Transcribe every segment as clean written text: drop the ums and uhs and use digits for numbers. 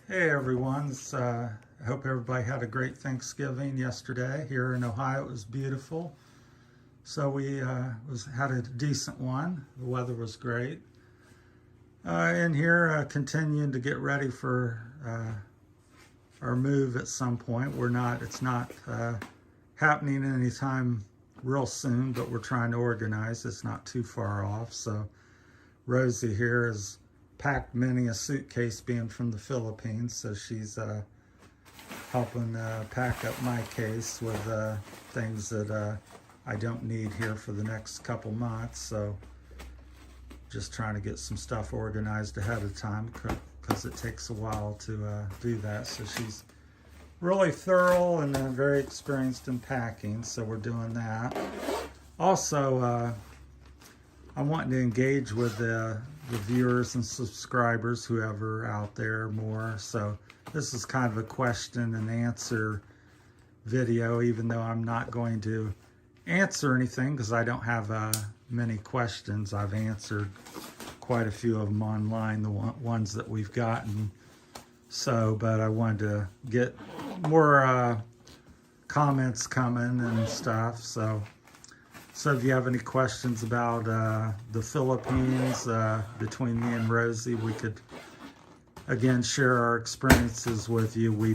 Hey everyone, I hope everybody had a great Thanksgiving yesterday. Here in Ohio it was beautiful. So we had a decent one. The weather was great. In here continuing to get ready for our move at some point. It's not happening anytime real soon, but we're trying to organize. It's not too far off. So Rosie here has packed many a suitcase being from the Philippines, so she's helping pack up my case with things that I don't need here for the next couple months. So just trying to get some stuff organized ahead of time because it takes a while to do that. So she's really thorough and very experienced in packing, so we're doing that. Also, I'm wanting to engage with the viewers and subscribers, whoever out there more. So this is kind of a question and answer video, even though I'm not going to answer anything because I don't have many questions. I've answered quite a few of them online, the ones that we've gotten. So, but I wanted to get more comments coming and stuff. So if you have any questions about the Philippines, between me and Rosie, we could, again, share our experiences with you. We're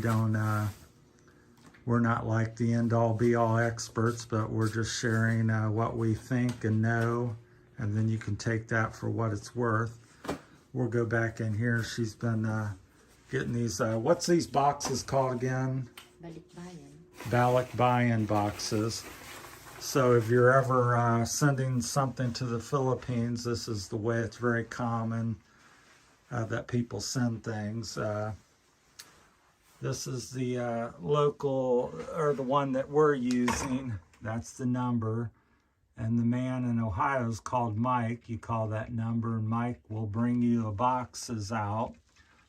not like the end-all be-all experts, but we're just sharing what we think and know, and then you can take that for what it's worth. We'll go back in here. She's been getting these, what's these boxes called again? Balikbayan boxes. So if you're ever sending something to the Philippines, this is the way. It's very common that people send things. This is the local, or the one that we're using. That's the number. And the man in Ohio is called Mike. You call that number and Mike will bring you the boxes out.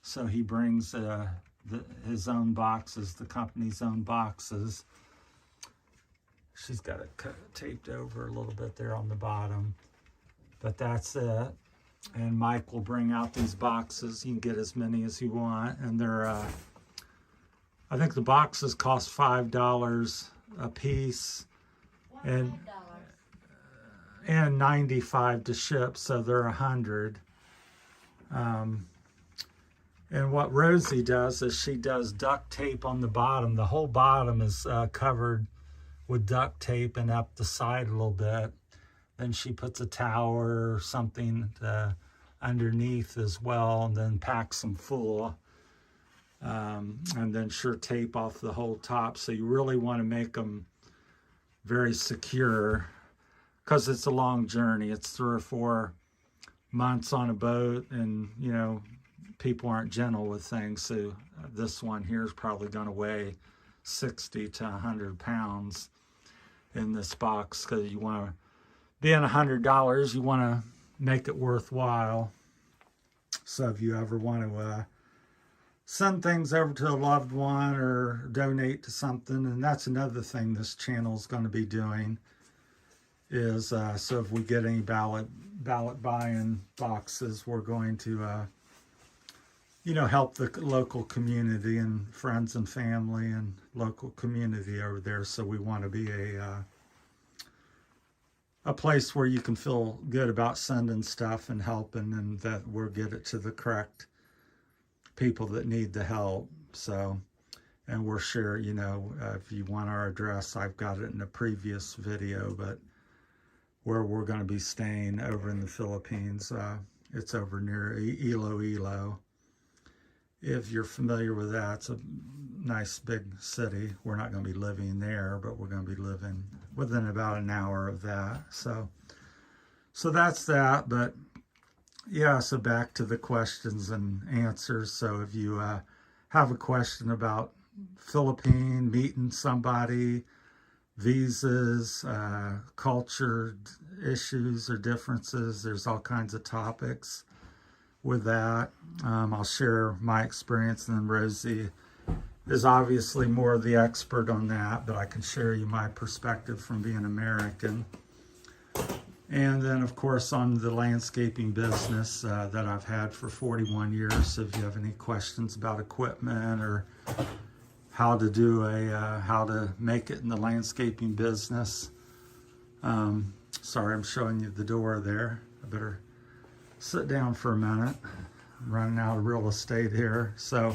So he brings his own boxes, the company's own boxes. She's got it taped over a little bit there on the bottom, but that's it. And Mike will bring out these boxes. You can get as many as you want, and they're I think the boxes cost $5 a piece, and $95 to ship, so they're $100. And what Rosie does is she does duct tape on the bottom. The whole bottom is covered with duct tape, and up the side a little bit. Then she puts a towel or something underneath as well, and then packs them full. And then sure tape off the whole top. So you really want to make them very secure because it's a long journey. It's 3 or 4 months on a boat, and you know, people aren't gentle with things. So this one here is probably going to weigh 60 to 100 pounds in this box, because you want to, being $100, you want to make it worthwhile. So if you ever want to send things over to a loved one or donate to something, and that's another thing this channel is going to be doing, is so if we get any Balikbayan boxes, we're going to help the local community and friends and family and local community over there. So we want to be a place where you can feel good about sending stuff and helping, and that we'll get it to the correct people that need the help. So, and we're sure, if you want our address, I've got it in a previous video, but where we're going to be staying over in the Philippines, it's over near Iloilo. If you're familiar with that, it's a nice big city. We're not going to be living there, but we're going to be living within about an hour of that. So that's that. But yeah, so back to the questions and answers. So if you have a question about Philippine, meeting somebody, visas, culture issues or differences, there's all kinds of topics with that. I'll share my experience, and then Rosie is obviously more the expert on that, but I can share you my perspective from being American. And then, of course, on the landscaping business that I've had for 41 years. So if you have any questions about equipment or how to do how to make it in the landscaping business. Sorry, I'm showing you the door there. I better sit down for a minute. I'm running out of real estate here. So,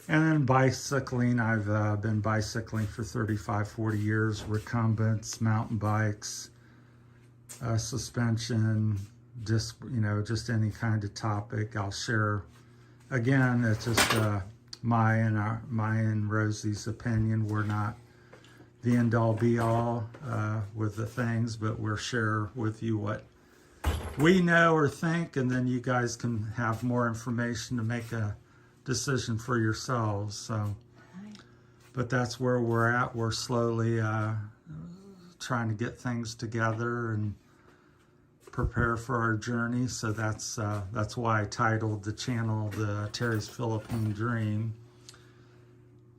and then bicycling. I've been bicycling for 35, 40 years. Recumbents, mountain bikes, suspension, just any kind of topic I'll share. Again, it's just my and Rosie's opinion. We're not the end all be all with the things, but we'll share with you what we know or think, and then you guys can have more information to make a decision for yourselves. So, but that's where we're at. We're slowly trying to get things together and prepare for our journey. So that's why I titled the channel the Terry's Philippine Dream,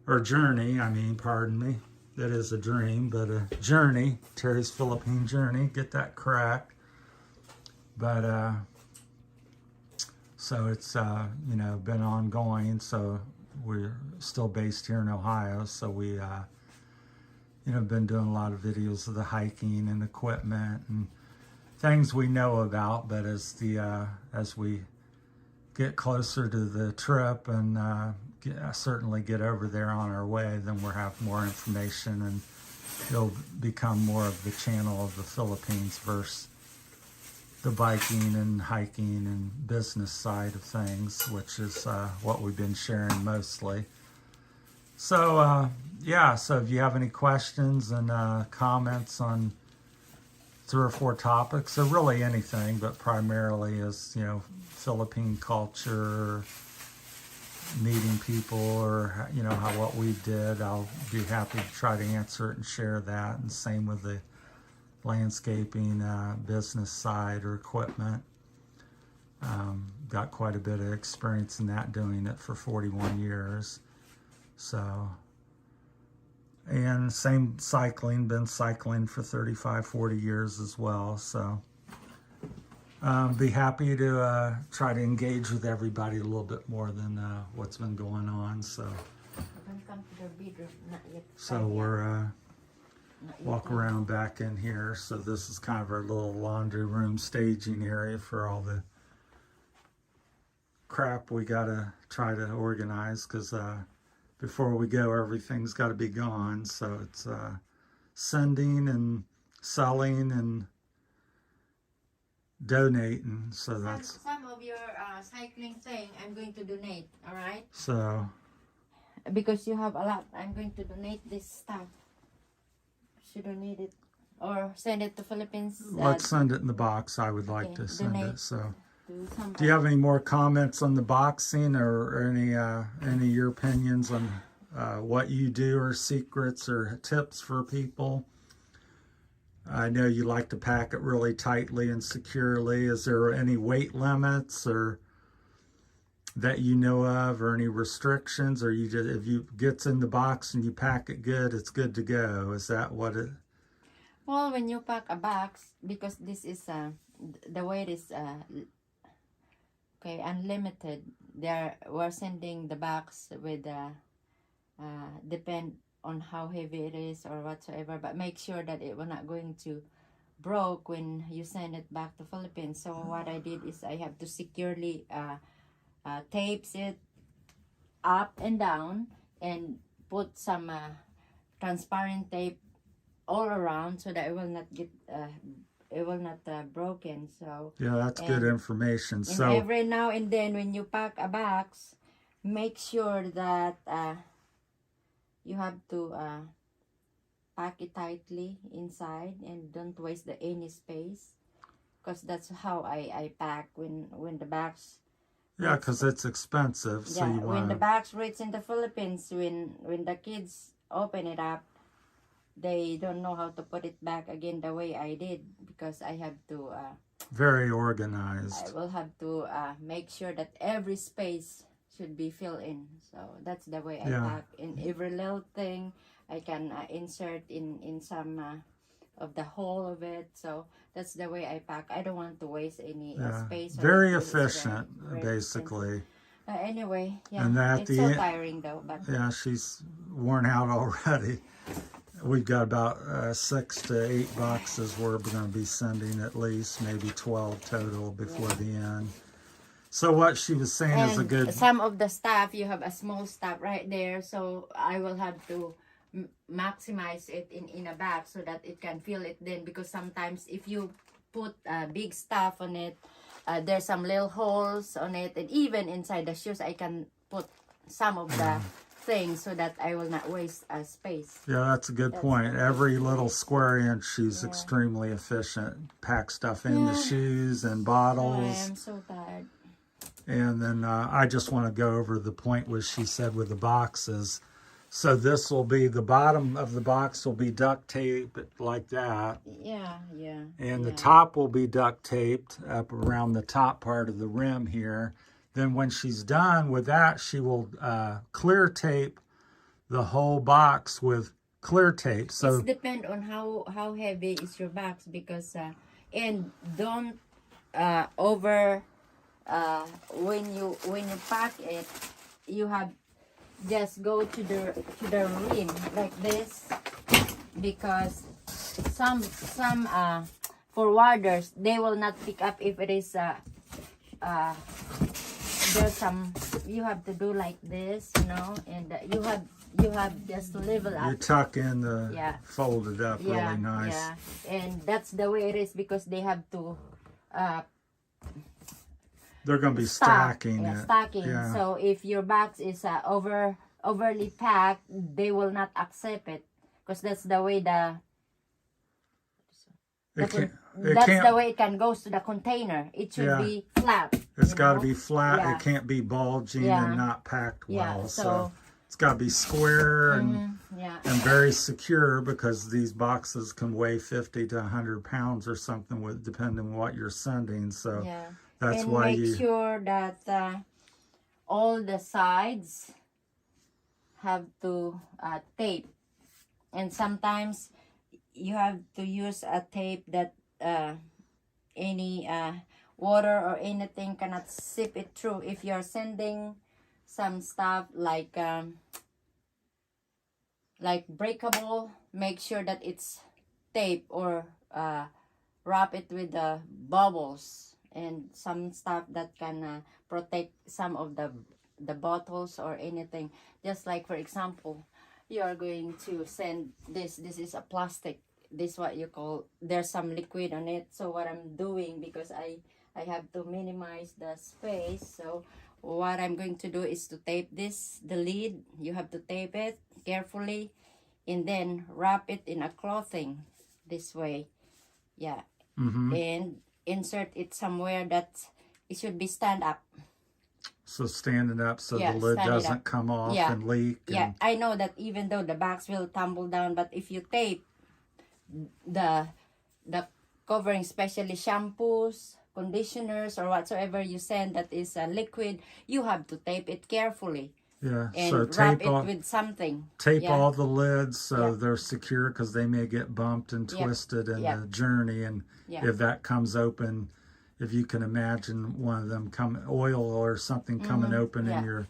or Journey. Pardon me. That is a dream, but a journey. Terry's Philippine Journey. Get that correct. But so it's been ongoing. So we're still based here in Ohio. So we been doing a lot of videos of the hiking and equipment and things we know about. But as we get closer to the trip and certainly get over there on our way, then we'll have more information and it'll become more of the channel of the Philippines versus the biking and hiking and business side of things, which is what we've been sharing mostly. So so if you have any questions and comments on 3 or 4 topics, or really anything, but primarily is Philippine culture, meeting people, or what we did, I'll be happy to try to answer it and share that. And same with the landscaping business side or equipment. Got quite a bit of experience in that, doing it for 41 years. So, and same cycling, been cycling for 35, 40 years as well. So be happy to try to engage with everybody a little bit more than what's been going on. So we're walk around back in here. So this is kind of our little laundry room staging area for all the crap we gotta try to organize, because before we go, everything's got to be gone. So it's sending and selling and donating. So that's some of your cycling thing I'm going to donate. All right, so because you have a lot, I'm going to donate this stuff. Should donate it or send it to Philippines? Let's send it in the box. I would like to send it. So to do you have any more comments on the boxing, or any of your opinions on what you do, or secrets or tips for people? I know you like to pack it really tightly and securely. Is there any weight limits or that you know of, or any restrictions, or you just, if you gets in the box and you pack it good, it's good to go? Is that what it? Well, when you pack a box, because this is the weight is unlimited. We're sending the box with depend on how heavy it is or whatsoever, but make sure that it will not going to broke when you send it back to Philippines. So what I did is I have to securely tapes it up and down and put some transparent tape all around so that it will not get broken. So yeah, that's good information. And so every now and then when you pack a box, make sure that you have to pack it tightly inside and don't waste any space, because that's how I pack when the box. Yeah, because it's expensive. So you when the box reaches in the Philippines, when the kids open it up, they don't know how to put it back again the way I did, because I have to very organized. I will have to make sure that every space should be filled in. So that's the way I pack. In every little thing I can insert in some of the whole of it. So that's the way I pack. I don't want to waste any Yeah. space. Very or it's efficient, very basically. anyway, yeah, And at it's the so end, tiring though. But yeah, she's worn out already. We've got about 6 to 8 boxes we're going to be sending, at least maybe 12 total before the end. So what she was saying is a and good. some of the stuff, you have a small stuff right there, so I will have to maximize it in a bag so that it can fill it then, because sometimes if you put big stuff on it, there's some little holes on it, and even inside the shoes I can put some of the things so that I will not waste space. Yeah, that's a good point. Every little square inch, she's extremely efficient. Pack stuff in the shoes and Oh, I bottles. am so tired. And then I just want to go over the point where she said with the boxes. So this will be, the bottom of the box will be duct taped like that. Yeah. And the top will be duct taped up around the top part of the rim here. Then when she's done with that, she will clear tape the whole box with clear tape. So it depends on how heavy is your box, because and don't over when you pack it, you have just go to the rim like this, because some forwarders, they will not pick up if it is there's some, you have to do like this, and you have just level up. you tuck in the folded up really nice. Yeah, and that's the way it is, because they have to They're going to be stacking it. stacking. Yeah. So if your box is overly packed, they will not accept it, because that's the way the way it can goes to the container. It should be flat. It's got to be flat. Yeah. It can't be bulging and not packed well. Yeah, So it's got to be square and very secure, because these boxes can weigh 50 to 100 pounds or something, with depending on what you're sending. So that's and why make sure that all the sides have to tape, and sometimes you have to use a tape that any water or anything cannot seep it through. If you're sending some stuff like breakable, make sure that it's tape, or wrap it with the bubbles and some stuff that can protect some of the bottles or anything. Just like, for example, you are going to send this is a plastic, this what you call, there's some liquid on it. So what I'm doing, because I have to minimize the space, so what I'm going to do is to tape this, the lid. You have to tape it carefully and then wrap it in a clothing this way, and insert it somewhere that it should be stand up. So standing up so the lid doesn't come off and leak. I know that even though the box will tumble down, but if you tape the covering, especially shampoos, conditioners, or whatsoever you send that is a liquid, you have to tape it carefully. Yeah, And so wrap tape it all, with something. tape all the lids so they're secure, because they may get bumped and twisted in the journey. And if that comes open, if you can imagine one of them oil or something coming open in your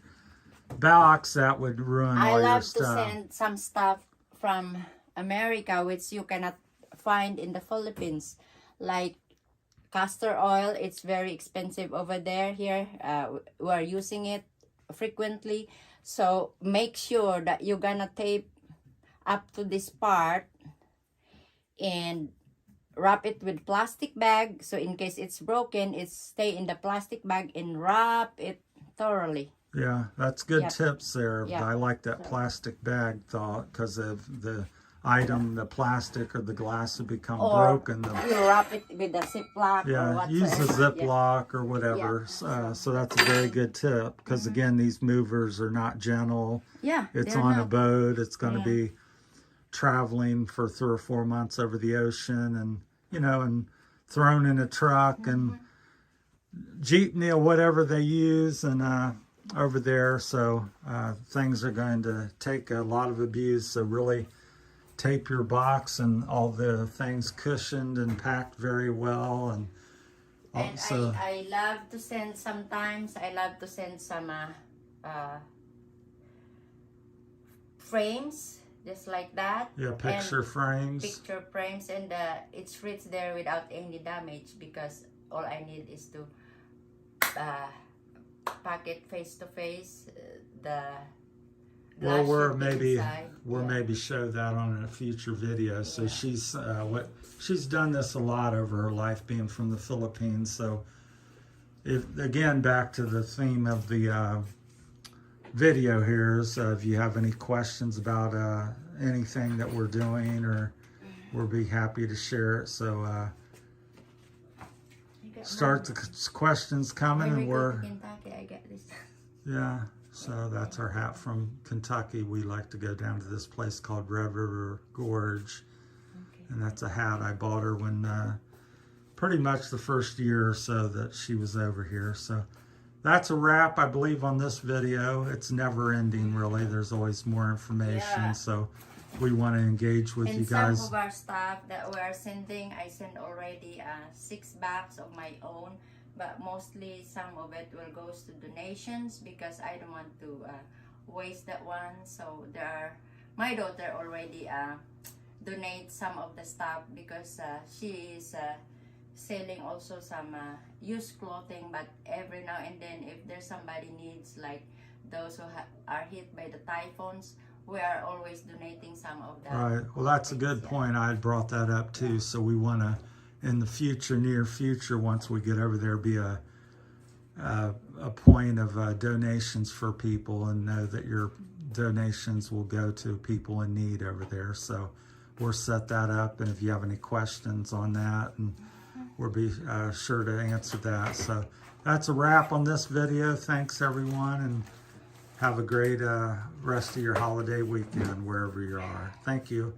box, that would ruin all your stuff. I love to send some stuff from America which you cannot find in the Philippines, like castor oil. It's very expensive over there. Here we are using it frequently, so make sure that you're gonna tape up to this part and wrap it with plastic bag, so in case it's broken, it stay in the plastic bag, and wrap it thoroughly. Yeah, that's good tips there. Yeah. I like that plastic bag thought, because if the item, the plastic or the glass would become broken. You wrap it with a Ziploc or whatsoever. Use a Ziploc or whatever. So that's a very good tip, because again, these movers are not gentle. It's on a boat. It's going to be traveling for 3 or 4 months over the ocean, and and thrown in a truck and jeepney or whatever they use, and over there. So things are going to take a lot of abuse. So really tape your box and all the things cushioned and packed very well. And also, And I love to send sometimes, I love to send some frames, just like that. yeah, picture frames. Picture frames, and it's reached there without any damage, because all I need is to pack it face to face. The Well, glass we're should be maybe inside. we'll Yeah. maybe show that on a future video. So Yeah. she's done this a lot over her life, being from the Philippines. So if again, back to the theme of the video here is if you have any questions about anything that we're doing, or we'll be happy to share it. So I got start mine. the questions coming, When we and go we're to Kentucky, I get this. yeah. So that's our hat from Kentucky. We like to go down to this place called Red River Gorge, Okay. and that's a hat I bought her when pretty much the first year or so that she was over here. So that's a wrap, I believe, on this video. It's never ending, really. There's always more information. Yeah. So we want to engage with And you guys. some of our stuff that we are sending, I sent already 6 bags of my own, but mostly some of it will go to donations, because I don't want to waste that one. So my daughter already donate some of the stuff, because she is selling also some used clothing, but every now and then, if there's somebody needs, like those who are hit by the typhoons, we are always donating some of that. Right. Well, that's a good point. I had brought that up too. So we want to, in the future, near future, once we get over there, be a point of donations for people, and know that your donations will go to people in need over there. So we'll set that up, and if you have any questions on that, and we'll be sure to answer that. So that's a wrap on this video. Thanks, everyone, and have a great rest of your holiday weekend wherever you are. Thank you.